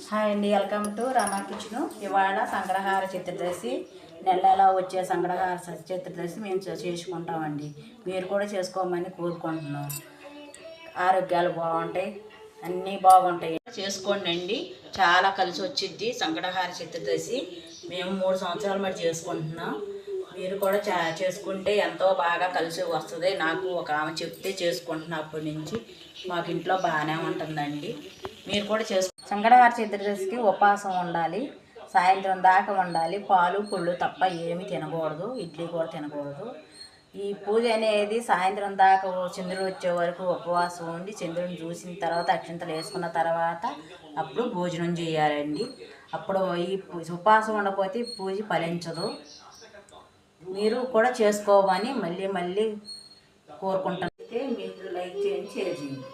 Hi అండి, welcome to Rama kitchen. ఇవాళ సంగ్రహార చతుర్దశి, నెలలో వచ్చే సంగ్రహార చతుర్దశి మేము చేసుకుంటామండి. మీరు కూడా చేసుకోమని కోరుకుంటున్నాం. ఆరోగ్యాలు బాగుంటాయి, అన్నీ బాగుంటాయి. చేసుకోండి అండి, చాలా కలిసి వచ్చిద్ది సంగ్రహార చతుర్దశి. మేము 3 సంవత్సరాల మటు చేసుకుంటున్నాం. మీరు కూడా చేసుకుంటే ఎంతో బాగా కలిసి వస్తుంది. నాకు ఒక ఆమె చెప్తే చేసుకుంటున్నా, అప్పటి నుంచి మాకు ఇంట్లో బాగానే ఉంటుందండి. మీరు కూడా సంగడవారి చతుర్దశికి ఉపవాసం ఉండాలి, సాయంత్రం దాకా ఉండాలి. పాలు పుళ్ళు తప్ప ఏమీ తినకూడదు, ఇడ్లీ కూడా తినకూడదు. ఈ పూజ అనేది సాయంత్రం దాకా చంద్రుడు వచ్చే వరకు ఉపవాసం ఉండి, చంద్రుడిని చూసిన తర్వాత అక్షంతలు వేసుకున్న తర్వాత అప్పుడు భోజనం చేయాలండి. అప్పుడు ఈ ఉపవాసం ఉండకపోతే పూజ ఫలించదు. మీరు కూడా చేసుకోమని మళ్ళీ మళ్ళీ కోరుకుంటాను. మీరు లైక్ చేయండి, షేర్ చేయండి.